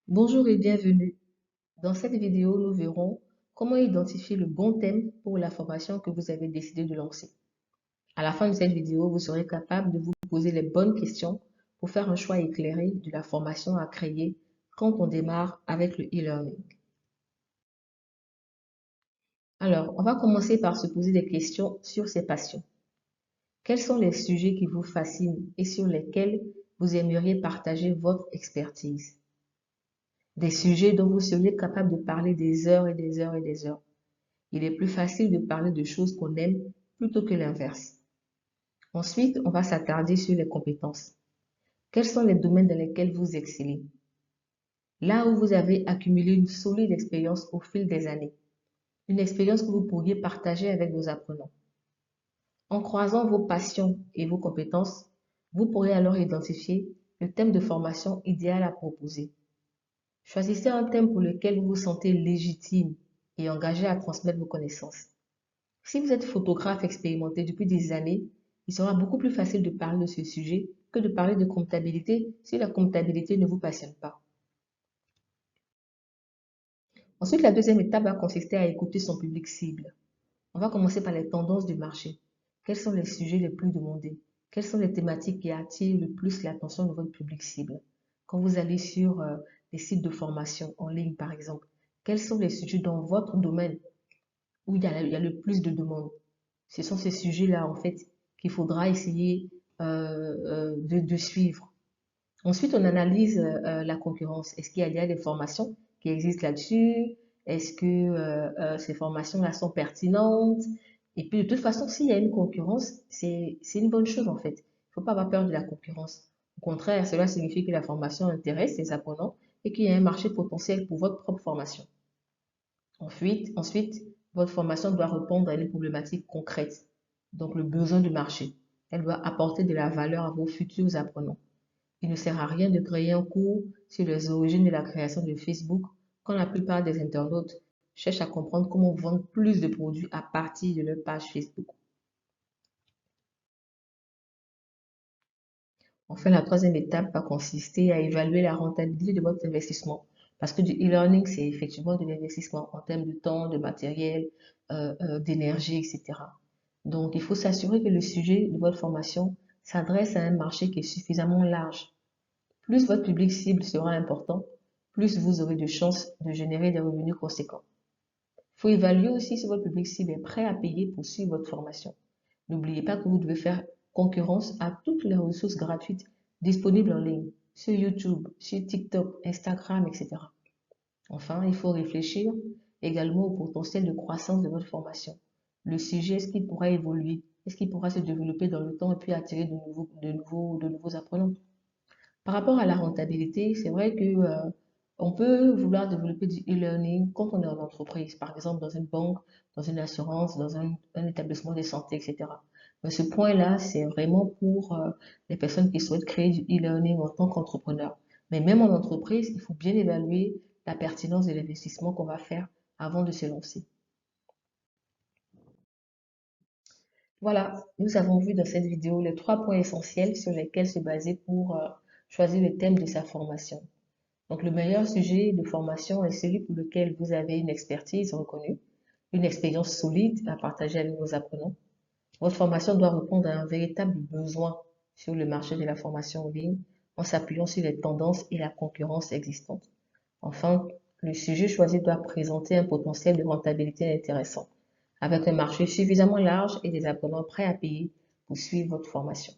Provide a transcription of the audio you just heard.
Bonjour et bienvenue. Dans cette vidéo, nous verrons comment identifier le bon thème pour la formation que vous avez décidé de lancer. À la fin de cette vidéo, vous serez capable de vous poser les bonnes questions pour faire un choix éclairé de la formation à créer quand on démarre avec le e-learning. Alors, on va commencer par se poser des questions sur ses passions. Quels sont les sujets qui vous fascinent et sur lesquels vous aimeriez partager votre expertise? Des sujets dont vous seriez capable de parler des heures et des heures et des heures. Il est plus facile de parler de choses qu'on aime plutôt que l'inverse. Ensuite, on va s'attarder sur les compétences. Quels sont les domaines dans lesquels vous excellez? Là où vous avez accumulé une solide expérience au fil des années. Une expérience que vous pourriez partager avec vos apprenants. En croisant vos passions et vos compétences, vous pourrez alors identifier le thème de formation idéal à proposer. Choisissez un thème pour lequel vous vous sentez légitime et engagé à transmettre vos connaissances. Si vous êtes photographe expérimenté depuis des années, il sera beaucoup plus facile de parler de ce sujet que de parler de comptabilité si la comptabilité ne vous passionne pas. Ensuite, la deuxième étape va consister à écouter son public cible. On va commencer par les tendances du marché. Quels sont les sujets les plus demandés? Quelles sont les thématiques qui attirent le plus l'attention de votre public cible? Quand vous allez sur les sites de formation en ligne, par exemple, quels sont les sujets dans votre domaine où il y a le plus de demandes? Ce sont ces sujets-là, en fait, qu'il faudra essayer de suivre. Ensuite, on analyse la concurrence. Est-ce qu'il y a déjà des formations qui existent là-dessus? Est-ce que ces formations-là sont pertinentes? Et puis, de toute façon, s'il y a une concurrence, c'est une bonne chose, en fait. Il ne faut pas avoir peur de la concurrence. Au contraire, cela signifie que la formation intéresse les apprenants et qu'il y a un marché potentiel pour votre propre formation. Ensuite, votre formation doit répondre à une problématique concrète, donc le besoin du marché. Elle doit apporter de la valeur à vos futurs apprenants. Il ne sert à rien de créer un cours sur les origines de la création de Facebook quand la plupart des internautes cherchent à comprendre comment vendre plus de produits à partir de leur page Facebook. Enfin, la troisième étape va consister à évaluer la rentabilité de votre investissement. Parce que du e-learning, c'est effectivement de l'investissement en termes de temps, de matériel, d'énergie, etc. Donc, il faut s'assurer que le sujet de votre formation s'adresse à un marché qui est suffisamment large. Plus votre public cible sera important, plus vous aurez de chances de générer des revenus conséquents. Il faut évaluer aussi si votre public cible est prêt à payer pour suivre votre formation. N'oubliez pas que vous devez faire concurrence à toutes les ressources gratuites disponibles en ligne, sur YouTube, sur TikTok, Instagram, etc. Enfin, il faut réfléchir également au potentiel de croissance de votre formation. Le sujet, est-ce qu'il pourra évoluer? Est-ce qu'il pourra se développer dans le temps et puis attirer de nouveaux apprenants? Par rapport à la rentabilité, c'est vrai que on peut vouloir développer du e-learning quand on est en entreprise, par exemple dans une banque, dans une assurance, dans un établissement de santé, etc. Mais ce point-là, c'est vraiment pour les personnes qui souhaitent créer du e-learning en tant qu'entrepreneur. Mais même en entreprise, il faut bien évaluer la pertinence de l'investissement qu'on va faire avant de se lancer. Voilà, nous avons vu dans cette vidéo les 3 points essentiels sur lesquels se baser pour choisir le thème de sa formation. Donc, le meilleur sujet de formation est celui pour lequel vous avez une expertise reconnue, une expérience solide à partager avec vos apprenants. Votre formation doit répondre à un véritable besoin sur le marché de la formation en ligne en s'appuyant sur les tendances et la concurrence existantes. Enfin, le sujet choisi doit présenter un potentiel de rentabilité intéressant, avec un marché suffisamment large et des apprenants prêts à payer pour suivre votre formation.